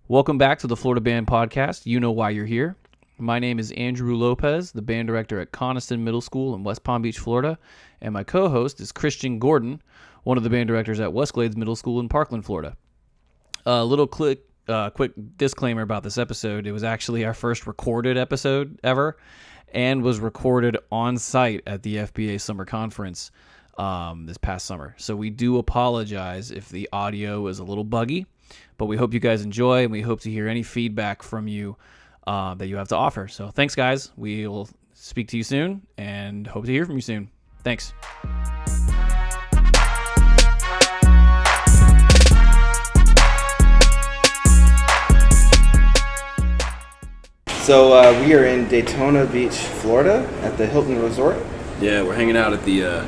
Welcome back to the Florida Band Podcast. You know why you're here. My name is Andrew Lopez, the band director at Coniston Middle School in West Palm Beach, Florida, and my co-host is Christian Gordon, one of the band directors at Westglades Middle School in Parkland, Florida. A little quick disclaimer about this episode. It was actually our first recorded episode ever and was recorded on site at the FBA summer conference this past summer. So we do apologize if the audio is a little buggy, but we hope you guys enjoy, and we hope to hear any feedback from you that you have to offer. So thanks, guys. We'll speak to you soon and hope to hear from you soon. Thanks. So we are in Daytona Beach, Florida at the Hilton Resort. Yeah, we're hanging out at the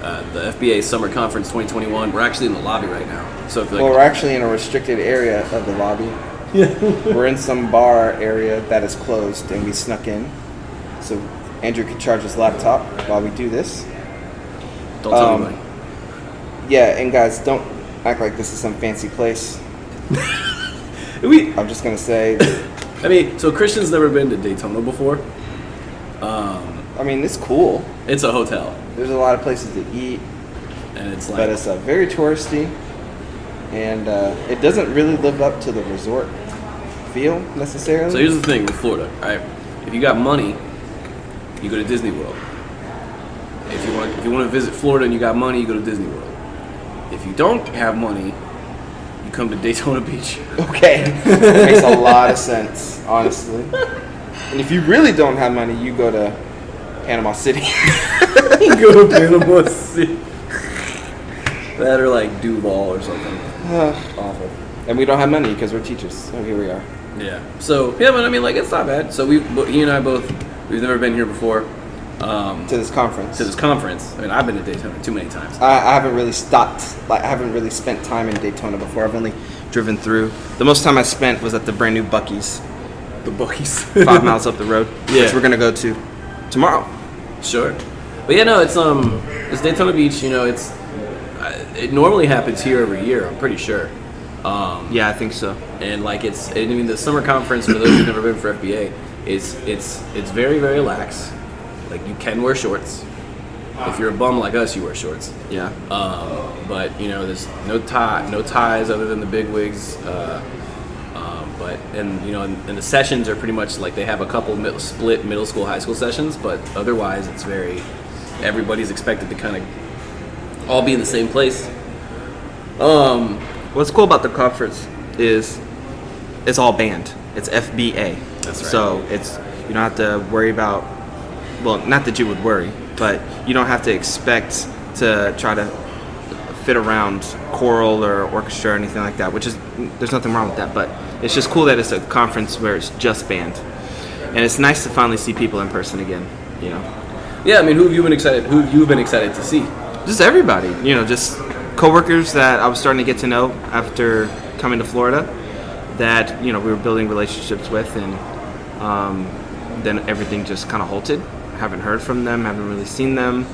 FBA Summer Conference 2021. We're actually in the lobby right now. So we're actually in a restricted area of the lobby. We're in some bar area that is closed, and we snuck in. So Andrew could charge his laptop while we do this. Don't tell anybody. Yeah, and guys, don't act like this is some fancy place. I'm just going to say... so Christian's never been to Daytona before. It's cool. It's a hotel. There's a lot of places to eat. And it's like... But it's very touristy. And it doesn't really live up to the resort feel, necessarily. So here's the thing with Florida, right? If you got money, you go to Disney World. If you want to visit Florida and you got money, you go to Disney World. If you don't have money, you come to Daytona Beach. Okay. That makes a lot of sense, honestly. And if you really don't have money, you go to Panama City. You go to Panama City. That or like Duval or something. Awful. And we don't have money because we're teachers. So here we are. Yeah. So, yeah, but it's not bad. So he and I both, we've never been here before. To this conference. I've been to Daytona too many times. I haven't really I haven't really spent time in Daytona before. I've only driven through. The most time I spent was at the brand new Buc-ee's. The Buc-ee's. 5 miles up the road. Yeah. Which we're going to go to tomorrow. Sure. But yeah, no, it's Daytona Beach, it normally happens here every year, I'm pretty sure. Yeah, I think so. And the summer conference, for those who've never been for FBA, it's very, very lax. Like, you can wear shorts. If you're a bum like us, you wear shorts. Yeah. But there's no ties other than the big wigs. And the sessions are pretty much like they have a couple split middle school, high school sessions, but otherwise everybody's expected to kind of all be in the same place. What's cool about the conference is it's all band. It's FBA. That's right. So you don't have to worry about, well, not that you would worry, but you don't have to expect to try to fit around choral or orchestra or anything like that, there's nothing wrong with that, but it's just cool that it's a conference where it's just band. And it's nice to finally see people in person again, Yeah, who have you been excited to see? Just everybody, just coworkers that I was starting to get to know after coming to Florida that, we were building relationships with, and then everything just kind of halted. Haven't heard from them, haven't really seen them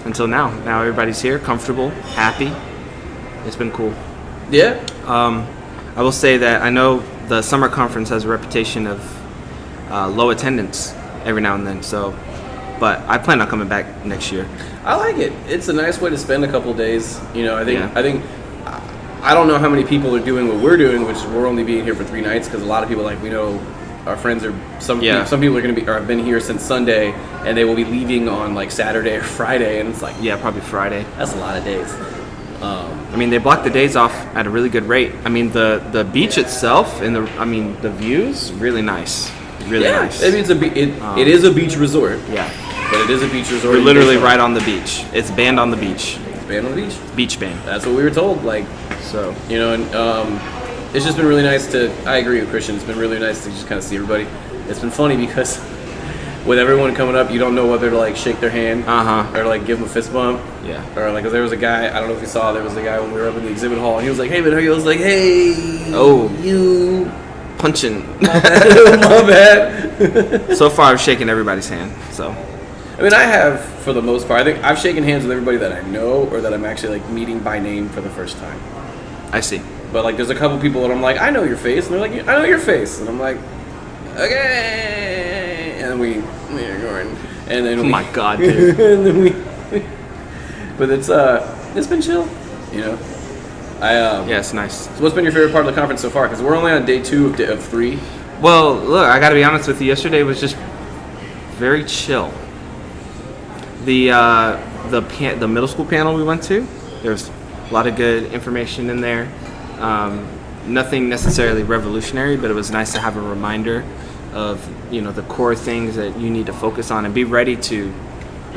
until now. Now everybody's here, comfortable, happy. It's been cool. Yeah. I will say that I know the summer conference has a reputation of low attendance every now and then, but I plan on coming back next year. I like it. It's a nice way to spend a couple days. I think I don't know how many people are doing what we're doing, which is we're only being here for 3 nights, because a lot of people, we know our friends are some people are going to be or have been here since Sunday, and they will be leaving on Saturday or Friday, and it's probably Friday. That's a lot of days. They block the days off at a really good rate. The beach itself and the views really nice. Really nice. It is a beach resort. Yeah. But it is a beach resort. We're literally right on the beach. It's band on the beach. It's band on the beach? Beach band. That's what we were told. It's just been really nice I agree with Christian, it's been really nice to just kind of see everybody. It's been funny because with everyone coming up, you don't know whether to shake their hand or give them a fist bump. Yeah. Or because there was a guy, I don't know if you saw, there was a guy when we were up in the exhibit hall, and he was like, "Hey man, how are you?" I was like, "Hey, you punching." My bad. So far, I've shaken everybody's hand. So. I have for the most part. I think I've shaken hands with everybody that I know or that I'm actually meeting by name for the first time. I see. But like, there's a couple people that I'm like, I know your face, and they're like, I know your face, and I'm like, okay, and then we ignore it, and then oh my god, dude. and then but it's been chill, you know. Yeah, it's nice. So what's been your favorite part of the conference so far? Because we're only on day 2 of 3. Well, look, I got to be honest with you. Yesterday was just very chill. The middle school panel we went to, there's a lot of good information in there. Nothing necessarily revolutionary, but it was nice to have a reminder of, you know, the core things that you need to focus on and be ready to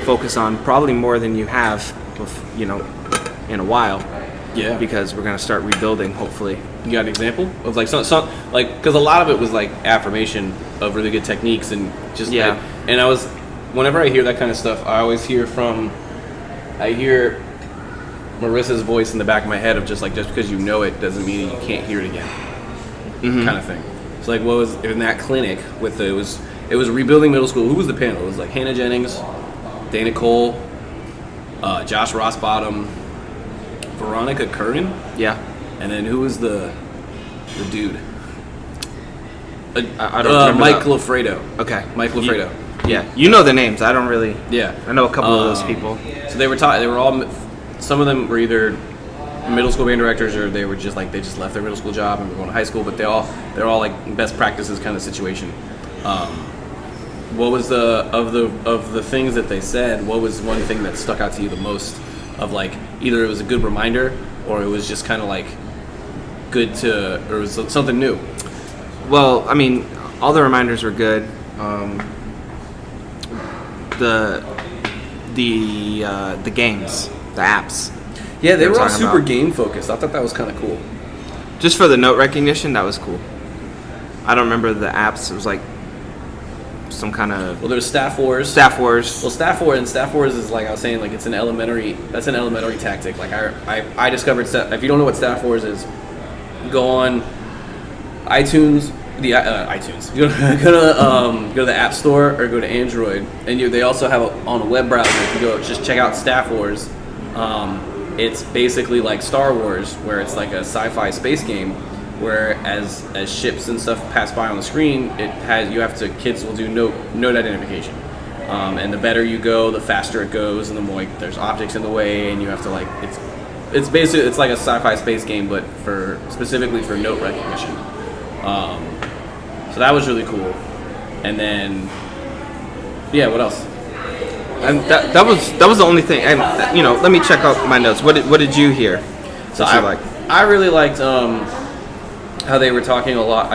focus on, probably more than you have, you know, in a while. Yeah. Because we're gonna start rebuilding, hopefully. You got an example of like some like, because a lot of it was like affirmation of really good techniques and just Yeah. and whenever I hear that kind of stuff, I hear Marissa's voice in the back of my head of just because you know it doesn't mean you can't hear it again, kind of thing. It's like what was in that clinic with it was rebuilding middle school. Who was the panel? It was like Hannah Jennings, Dana Cole, Josh Rossbottom, Veronica Curran, Yeah. and then who was the dude? I don't remember Mike that. Lofredo. Okay. Mike Lofredo. Yeah. You know the names. I don't really. Yeah. I know a couple of those people. So they were taught. They were all. Some of them were either middle school band directors, or they were just like they just left their middle school job and were going to high school. But they're all like best practices kind of situation. What was of the things that they said? What was one thing that stuck out to you the most? Of like either it was a good reminder or it was just kind of like good to, or it was something new. Well, I mean, all the reminders were good. The games, the apps. Yeah, they were all talking super about. game focused. I thought that was kind of cool. Just for the note recognition, that was cool. I don't remember the apps. It was like some kind of Well, there's Staff Wars. Staff Wars. Well, Staff Wars is like I was saying, like it's an elementary tactic. Like I discovered if you don't know what Staff Wars is, go on iTunes, iTunes. Go to the App Store or go to Android, and they also have on a web browser. If you go, just check out Staff Wars. It's basically like Star Wars, where it's like a sci-fi space game. Where as ships and stuff pass by on the screen, kids will do note identification, and the better you go, the faster it goes, and the more like, there's objects in the way, and you have to like it's basically it's like a sci-fi space game, but specifically for note recognition. So that was really cool, and then what else? And that was the only thing. And let me check out my notes. What did you hear? So I really liked how they were talking a lot.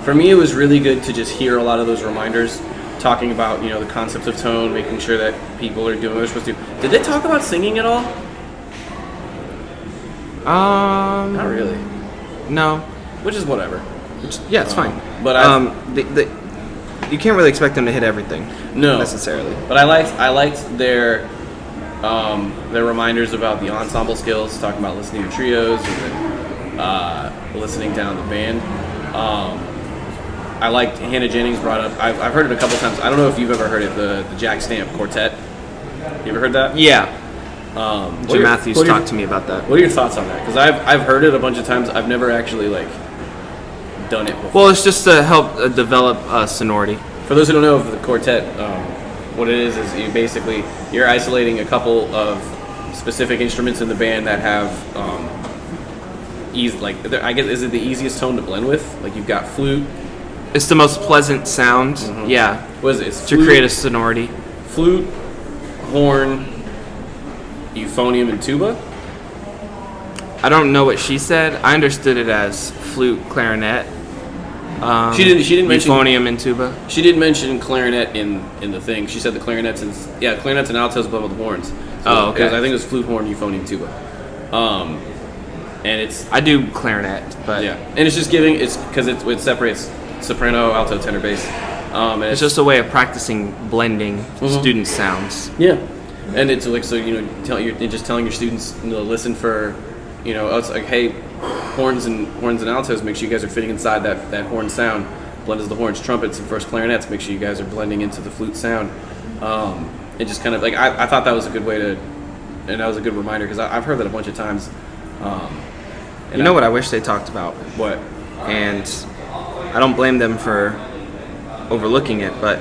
For me, it was really good to just hear a lot of those reminders, talking about the concepts of tone, making sure that people are doing what they're supposed to do. Did they talk about singing at all? Not really. No. Which is whatever. Yeah, it's fine. But you can't really expect them to hit everything. No, necessarily. But I liked their reminders about the ensemble skills, talking about listening to trios and then listening down the band. I liked Hannah Jennings brought up. I've heard it a couple times. I don't know if you've ever heard it. The Jack Stamp Quartet. You ever heard that? Yeah. Jim Matthews talked to me about that. What are your thoughts on that? Because I've heard it a bunch of times. I've never actually done it before. Well, it's just to help develop sonority. For those who don't know of the quartet, what it is you're isolating a couple of specific instruments in the band that have I guess is it the easiest tone to blend with? Like you've got flute. It's the most pleasant sound. Mm-hmm. Yeah. What is it? It's to flute, create a sonority. Flute, horn, euphonium, and tuba. I don't know what she said. I understood it as flute, clarinet. She didn't mention euphonium and tuba. She didn't mention clarinet in the thing. She said the clarinets and altos blend with the horns. So okay. I think it was flute, horn, euphonium, tuba. And I do clarinet, but and it's just because it separates soprano, alto, tenor, bass. And it's just a way of practicing blending student sounds. Yeah, and it's like you're just telling your students listen for it's like, hey, horns and altos, make sure you guys are fitting inside that horn sound. Blend as the horns, trumpets, and first clarinets, make sure you guys are blending into the flute sound. It just kind of I thought that was a good way to, and that was a good reminder because I've heard that a bunch of times. And You know what I wish they talked about? What? And I don't blame them for overlooking it, but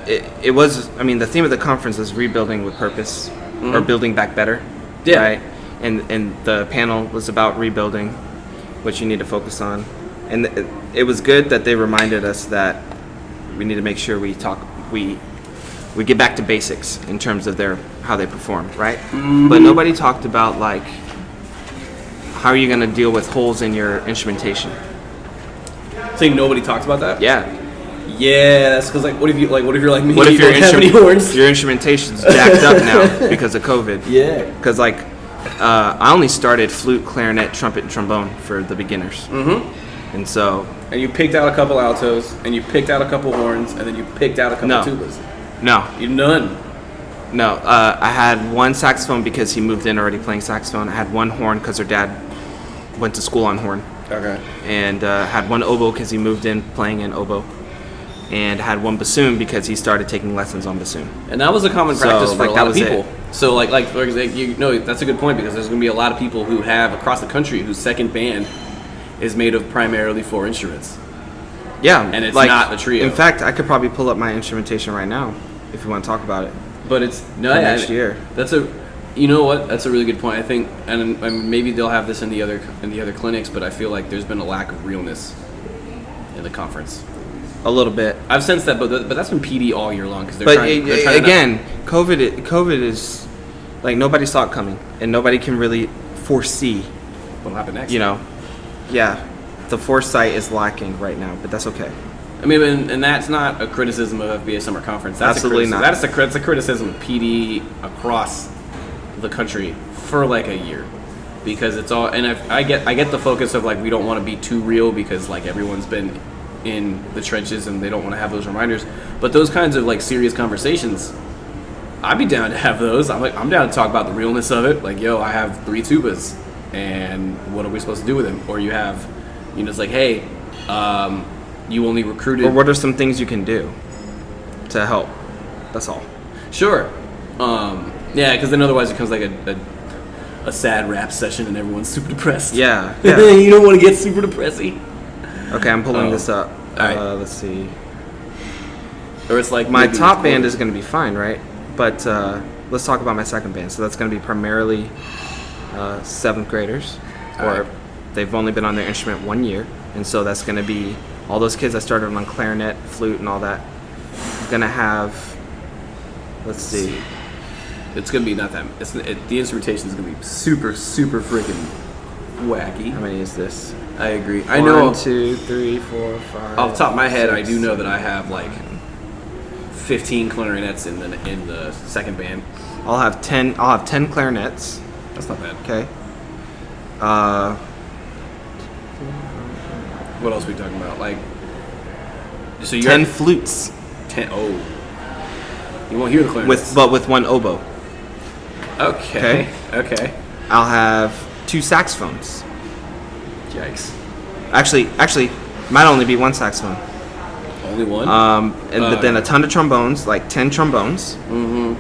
it was, I mean, the theme of the conference is rebuilding with purpose, or building back better. Yeah. Right? And the panel was about rebuilding, which you need to focus on. And it was good that they reminded us that we need to make sure we get back to basics in terms of how they perform, right? But nobody talked about, like, how are you going to deal with holes in your instrumentation? Saying nobody talks about that? Yeah. Yeah, that's because what if you're like me? What if you don't have any horns? your instrumentation's jacked up now because of COVID? Yeah. Because I only started flute, clarinet, trumpet, and trombone for the beginners. And so. And you picked out a couple altos, and you picked out a couple horns, and then you picked out a couple tubas. No. You none. No. I had one saxophone because he moved in already playing saxophone. I had one horn because her dad went to school on horn. Okay. And had one oboe because he moved in playing in oboe. And had one bassoon because he started taking lessons on bassoon. And that was a common practice for a lot of people. It. So like for example, that's a good point, because there's going to be a lot of people who have across the country whose second band is made of primarily 4 instruments. Yeah, and it's not the trio. In fact, I could probably pull up my instrumentation right now if you want to talk about it. But it's next year. You know what? That's a really good point. I think, and maybe they'll have this in the other clinics, but I feel like there's been a lack of realness in the conference. A little bit. I've sensed that, but that's been PD all year long, because they're trying again, COVID is like nobody saw it coming, and nobody can really foresee what'll happen next. You know, yeah, the foresight is lacking right now, but that's okay. I mean, and that's not a criticism of FBA Summer Conference. That's absolutely not. That's a criticism of PD across the country for like a year, because it's all. And I get the focus of like we don't want to be too real, because like everyone's been in the trenches and they don't want to have those reminders. But those kinds of like serious conversations, I'd be down to have those. I'm down to talk about the realness of it. Like, yo, I have 3 tubas, and what are we supposed to do with them? Or you have, it's like, hey, you only recruited. Or what are some things you can do to help? That's all. Sure. Yeah, because then otherwise it becomes like a sad rap session and everyone's super depressed. Yeah. You don't want to get super depressy. Okay, I'm pulling this up. All right. Let's see. Or it's like my top band is going to be fine, right? But let's talk about my second band. So that's going to be primarily 7th graders, or they've only been on their instrument 1 year, and so that's going to be all those kids I started on clarinet, flute, and all that. I'm going to have. Let's see. It's going to be not that. The instrumentation is going to be super, super freaking wacky. How many is this? I agree. I know. 1, 2, 3, 4, 5. Off the top of my head, 6, I do know that I have like 15 clarinets in the second band. I'll have 10 clarinets. That's not bad. Okay. What else are we talking about? Like, so you 10 flutes. 10. Oh. You won't hear the clarinets. With 1 oboe. Okay. I'll have 2 saxophones. Yikes. Actually, might only be 1 saxophone. Only one? But then a ton of trombones, like 10 trombones. Mm-hmm.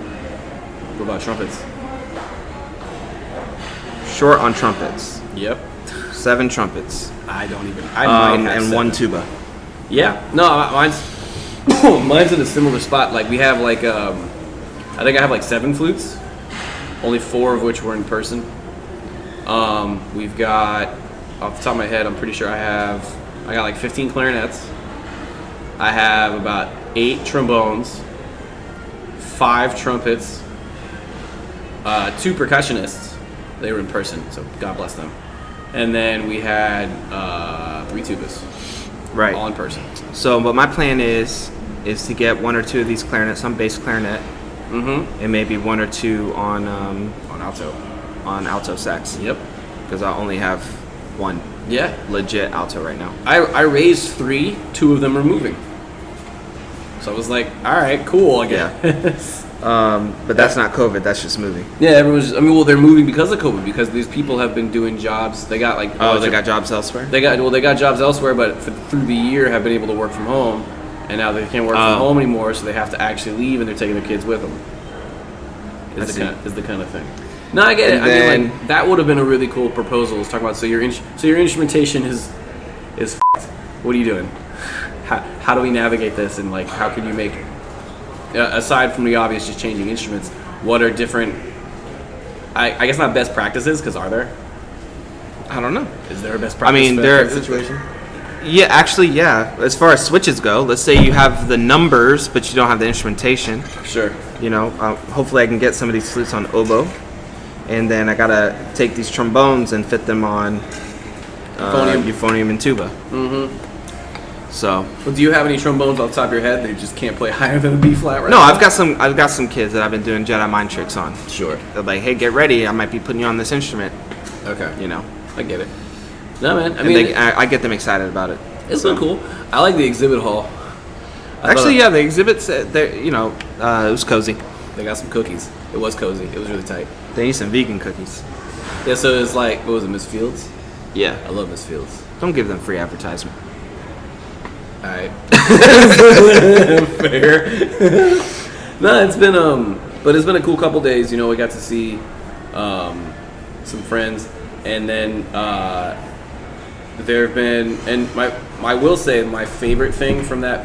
What about trumpets? Short on trumpets. Yep. 7 trumpets. I might have and 7. 1 tuba. Yeah. No, mine's in a similar spot. Like we have like I think I have like 7 flutes, only 4 of which were in person. We've got, off the top of my head, I'm pretty sure I got like 15 clarinets. I have about 8 trombones, 5 trumpets, 2 percussionists. They were in person, so God bless them. And then we had 3 tubas. Right. All in person. So, but my plan is to get 1 or 2 of these clarinets on bass clarinet. Mm-hmm. And maybe 1 or 2 on alto. On alto sax. Yep. Because I only have 1. Yeah. Legit alto right now. I raised 3. 2 of them are moving. So I was like, all right, cool, I guess. But that's not COVID. That's just moving. Yeah, they're moving because of COVID, because these people have been doing jobs. They got like they got jobs elsewhere. They got jobs elsewhere, but through the year have been able to work from home, and now they can't work from home anymore, so they have to actually leave, and they're taking their kids with them. Is the kind of thing. No, I get it. And I mean, like, that would have been a really cool proposal. Let's talk about, so your instrumentation is f***ed. What are you doing? How do we navigate this, and like how can you make, aside from the obvious just changing instruments, what are different, I guess not best practices, because are there? I don't know. Is there a best practice for that situation? Yeah, actually, yeah. As far as switches go, let's say you have the numbers, but you don't have the instrumentation. Sure. You know, hopefully I can get some of these flutes on oboe. And then I got to take these trombones and fit them on euphonium and tuba. Mm-hmm. So. Well, do you have any trombones off the top of your head that you just can't play higher than a B flat right now? No, I've got some kids that I've been doing Jedi mind tricks on. Sure. They're like, hey, get ready. I might be putting you on this instrument. Okay. You know. I get it. No, man. I mean, I get them excited about it. It's so cool. I like the exhibit hall. The exhibits, it was cozy. They got some cookies. It was cozy. It was really tight. They need some vegan cookies. Yeah, so it's like, what was it, Miss Fields? Yeah. I love Miss Fields. Don't give them free advertisement. All right. Fair. No, it's been but it's been a cool couple days. You know, we got to see some friends, and then there have been, and I will say my favorite thing from that,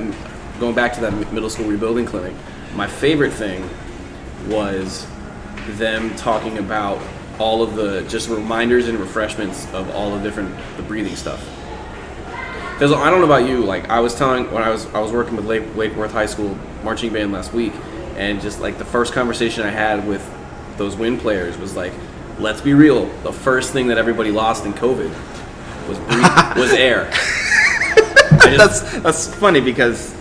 going back to that middle school rebuilding clinic, my favorite thing was them talking about all of the just reminders and refreshments of all the the breathing stuff. Because I don't know about you, like I was telling when I was working with Lake Worth High School marching band last week, and just like the first conversation I had with those wind players was like, let's be real, the first thing that everybody lost in COVID was air. That's funny because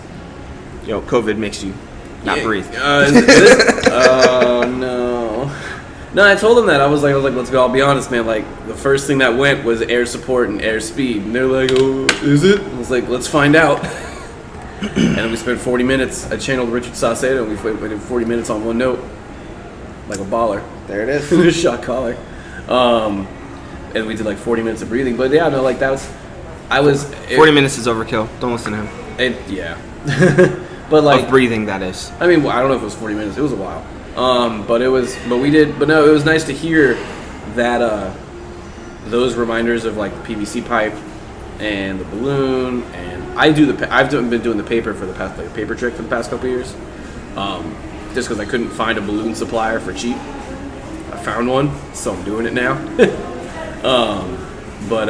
COVID makes you not breathe. Oh no. No, I told them that. I was like, let's go. I'll be honest, man. Like, the first thing that went was air support and air speed. And they're like, oh, is it? I was like, let's find out. And we spent 40 minutes. I channeled Richard Saucedo, and we did 40 minutes on one note. Like a baller. There it is. Shot caller. And we did like 40 minutes of breathing. But yeah, no, like that was... 40 minutes is overkill. Don't listen to him. Yeah. But like... Of breathing, that is. I mean, I don't know if it was 40 minutes. It was a while. But it was nice to hear that those reminders of like the PVC pipe and the balloon, and I've been doing the paper for the past, like paper trick for the past couple of years, just because I couldn't find a balloon supplier for cheap. I found one, so I'm doing it now. But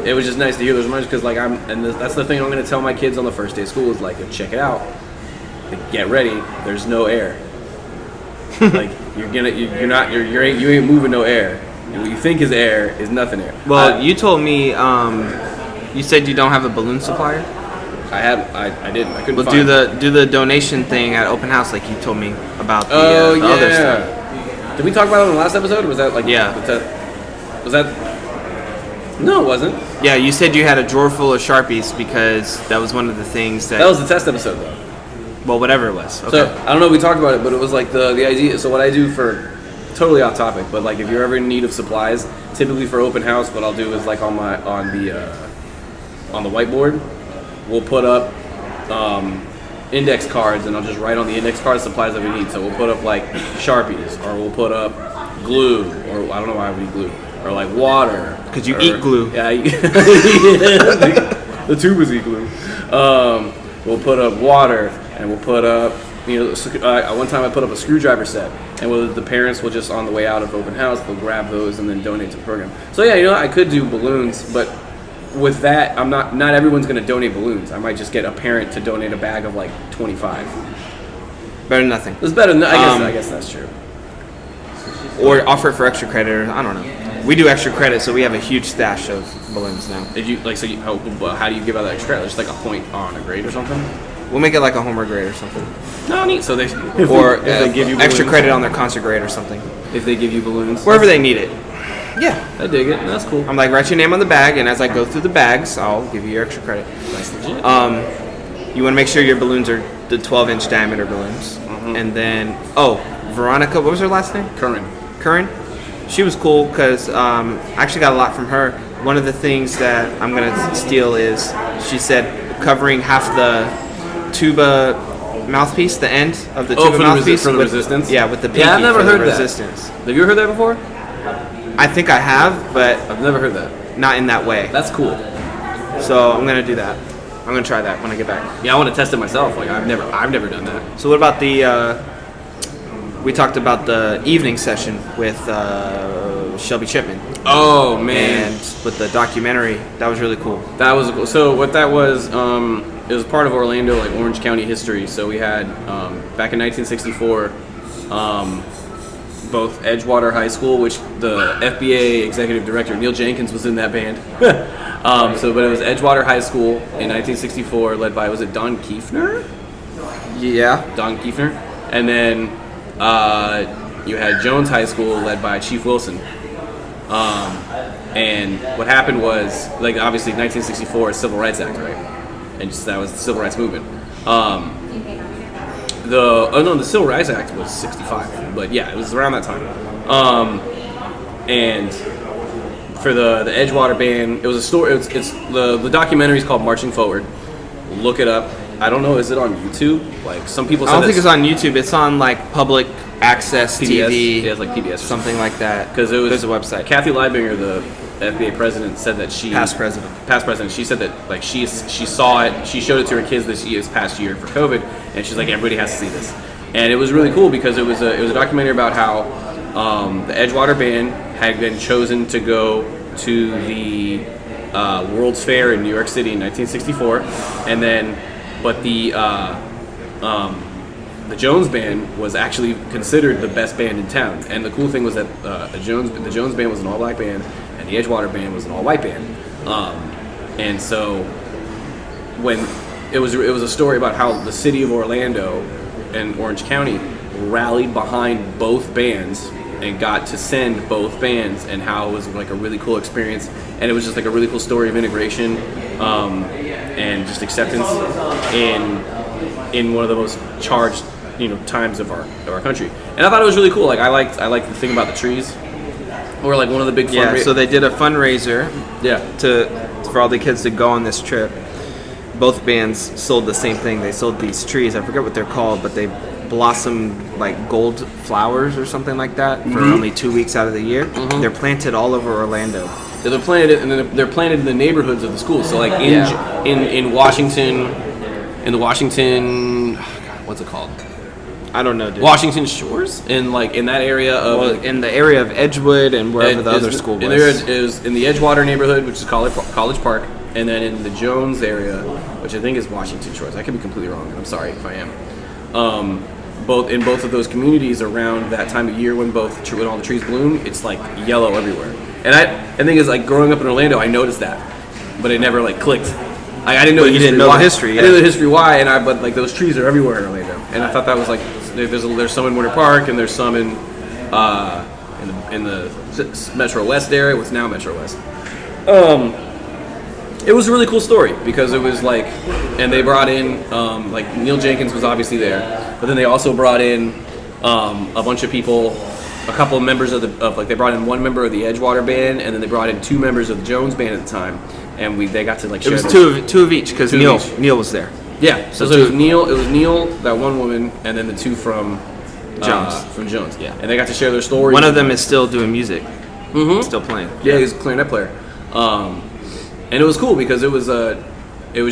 it was just nice to hear those reminders, because like that's the thing I'm gonna tell my kids on the first day of school is like, check it out, like, get ready. There's no air. Like you ain't moving no air. What you think is air is nothing air. Well, you told me you said you don't have a balloon supplier. I didn't. I couldn't. Well, do the donation thing at open house like you told me about the other stuff. Did we talk about it on the last episode? Or was that like was that? No, it wasn't. Yeah, you said you had a drawer full of Sharpies because that was one of the things that was the test episode though. Well, whatever it was. Okay. So, I don't know if we talked about it, but it was like the idea. So what I do for, totally off topic, but like if you're ever in need of supplies, typically for open house, what I'll do is like on the whiteboard, we'll put up index cards, and I'll just write on the index cards supplies that we need. So we'll put up like Sharpies, or we'll put up glue, or I don't know why I would need glue, or like water. Because you eat glue. Yeah, the tubers eat glue. We'll put up water. And we'll put up, one time I put up a screwdriver set, and the parents will just, on the way out of open house, they'll grab those and then donate to the program. So yeah, I could do balloons, but with that, not everyone's going to donate balloons. I might just get a parent to donate a bag of like 25. Better than nothing. It's better than, I guess that's true. Or offer it for extra credit, or I don't know. We do extra credit, so we have a huge stash of balloons now. Did you, like, how do you give out that extra credit? Just like a point on a grade or something? We'll make it like a homework grade or something. No, neat. So if they give you extra credit on their concert grade or something. If they give you balloons, wherever they need it. Yeah, I dig it. That's cool. I'm like, write your name on the bag, and as I go through the bags, I'll give you your extra credit. That's legit. You want to make sure your balloons are the 12-inch diameter balloons, and then Veronica, what was her last name? Curran. She was cool because I actually got a lot from her. One of the things that I'm gonna steal is she said covering half the tuba mouthpiece, the end of the Oh, tuba for mouthpiece. the with, resistance? Yeah, with the pinky Yeah, I've never for heard the that. resistance. Have you heard that before? I think I have, but I've never heard that. not in that way. That's cool. So I'm gonna do that. I'm gonna try that when I get back. Yeah, I want to test it myself. Like I've never done that. So what about the? We talked about the evening session with Shelby Chipman. Oh man, And with the documentary, that was really cool. that was cool. So what that was, it was part of Orlando, like Orange County history. So we had back in 1964, both Edgewater High School, which the FBA executive director Neil Jenkins was in that band. But it was Edgewater High School in 1964, led by, was it Don Kiefner? Yeah. Don Kiefner, and then you had Jones High School, led by Chief Wilson. And what happened was, like, obviously 1964 is Civil Rights Act, right? And just, that was the Civil Rights Movement. The Civil Rights Act was 65, but yeah, it was around that time. And for the Edgewater band, it was a story. It's the documentary is called Marching Forward. Look it up. I don't know, is it on YouTube? Like some people. I don't think it's on YouTube. It's on like public access PBS. TV. Yeah, it's like PBS or something like that. Because it was, there's a website. Kathy Leibinger, the FBA president, said that Past president. She said that like she saw it, she showed it to her kids this past year for COVID, and she's like, everybody has to see this. And it was really cool because it was a documentary about how the Edgewater band had been chosen to go to the World's Fair in New York City in 1964, and then the Jones band was actually considered the best band in town. And the cool thing was that the Jones band was an all-black band, and the Edgewater band was an all-white band. And so when it was a story about how the city of Orlando and Orange County rallied behind both bands and got to send both bands, and how it was like a really cool experience, and it was just like a really cool story of integration and just acceptance in one of the most charged times of our country. And I thought it was really cool. Like I liked the thing about the trees, or like one of the big So they did a fundraiser for all the kids to go on this trip. Both bands sold the same thing. They sold these trees. I forget what they're called, but they blossom like gold flowers or something like that for only 2 weeks out of the year. They're planted all over Orlando. They're planted, and then they're planted in the neighborhoods of the schools. So like in Washington, what's it called? I don't know, dude. Washington Shores, in that area of in the area of Edgewood and wherever the other school was. And there is in the Edgewater neighborhood, which is College Park, and then in the Jones area, which I think is Washington Shores. I could be completely wrong, and I'm sorry if I am. Both of those communities around that time of year when all the trees bloom, it's like yellow everywhere. And I think it's like growing up in Orlando, I noticed that, but it never like clicked. I didn't know. You didn't know the history. I didn't know the history why, but like those trees are everywhere in Orlando, and I thought that was like there's some in Winter Park, and there's some in the Metro West area, what's now Metro West. It was a really cool story because it was like, and they brought in like Neil Jenkins was obviously there, but then they also brought in a bunch of people, a couple of members of they brought in one member of the Edgewater band, and then they brought in two members of the Jones band at the time, and they got to like share. It was two of each because Neil was there. Yeah, so it was Neil, that one woman, and then the two from Jones. Yeah, and they got to share their stories. One of them is still doing music, still playing. Yeah, he's a clarinet player. And it was cool because it was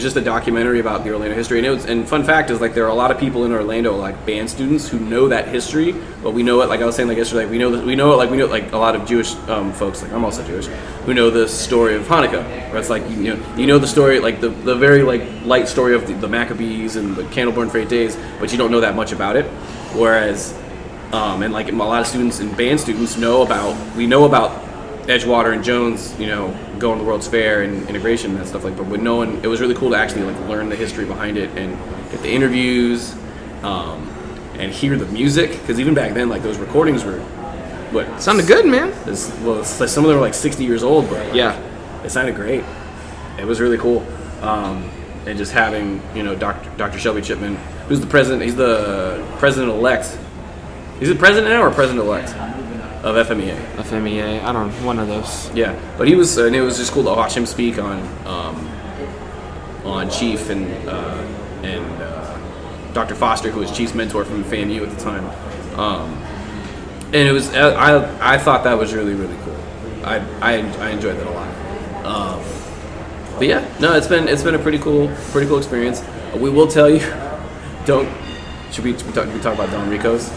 just a documentary about the Orlando history, and fun fact is like there are a lot of people in Orlando, like band students, who know that history, but we know it, like I was saying like yesterday, like we know like a lot of Jewish folks, like I'm also Jewish, who know the story of Hanukkah, where it's like you know the story, like the very like light story of the Maccabees and the candle-born for 8 days, but you don't know that much about it, whereas and like a lot of students and band students know about Edgewater and Jones, going to the World's Fair and integration and stuff like that. But it was really cool to actually like learn the history behind it and get the interviews, and hear the music. Because even back then, like those recordings were, sounded good, man. It's like some of them were like 60 years old, but it sounded great. It was really cool, and just having Dr. Shelby Chipman, who's the president. He's the president-elect. Is it president now or president-elect? Of FMEA. FMEA, I don't know, one of those. Yeah, but he was, and it was just cool to watch him speak on Chief and Dr. Foster, who was Chief's mentor from FAMU at the time. And it was I thought that was really, really cool. I enjoyed that a lot. But yeah, no, it's been a pretty cool experience. We will tell you, should we talk about Don Rico's?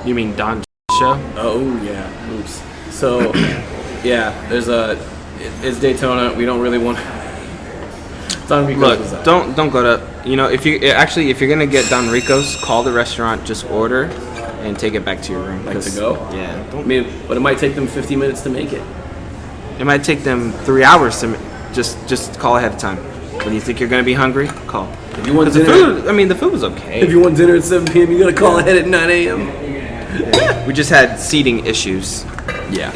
You mean Don show? Oh yeah, oops. So yeah, it's Daytona. We don't really want. Don Rico's. Look, don't go to. If you're gonna get Don Rico's, call the restaurant, just order, and take it back to your room. Like to go? Yeah. But it might take them 50 minutes to make it. It might take them 3 hours to just call ahead of time. When you think you're gonna be hungry, call. If you want dinner, the food was okay. If you want dinner at 7 p.m., you gotta call ahead at 9 a.m. We just had seating issues. Yeah.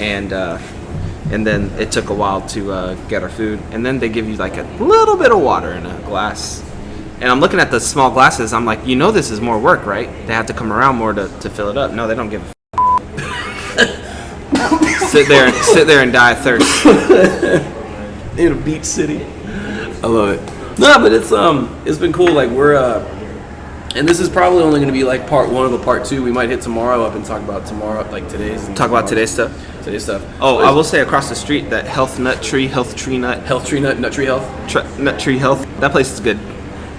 And then it took a while to get our food. And then they give you like a little bit of water in a glass. And I'm looking at the small glasses. I'm like, this is more work, right? They have to come around more to fill it up. No, they don't give a sit there and die of thirst. In a beach city. I love it. No, but it's been cool. Like and this is probably only going to be like part 1 of the part 2. We might hit tomorrow up and talk about tomorrow, like today's. Talk about today's stuff. Oh, I will say across the street that Health Tree Nut Health. That place is good.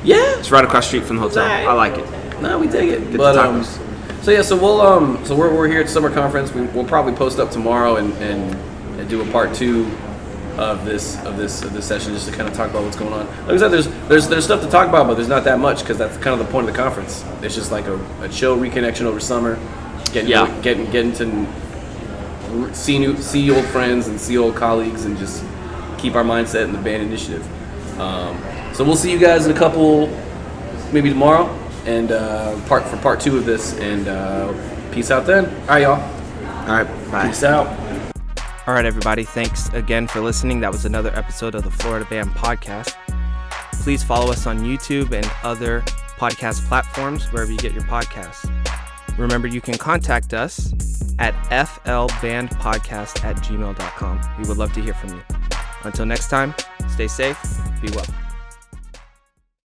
Yeah, it's right across the street from the hotel. Right. I like it. No, we dig it. Get the tacos. So yeah, so we're here at summer conference. We'll probably post up tomorrow and do a part 2 of this session, just to kind of talk about what's going on. Like I said, there's stuff to talk about, but there's not that much because that's kind of the point of the conference. It's just like a chill reconnection over summer, getting to see old friends and see old colleagues and just keep our mindset in the band initiative. So we'll see you guys in a couple, maybe tomorrow, and part 2 of this. And peace out then. All right, y'all. All right, bye. Peace out. All right, everybody. Thanks again for listening. That was another episode of the Florida Band Podcast. Please follow us on YouTube and other podcast platforms, wherever you get your podcasts. Remember, you can contact us at flbandpodcast@gmail.com. We would love to hear from you. Until next time, stay safe, be well.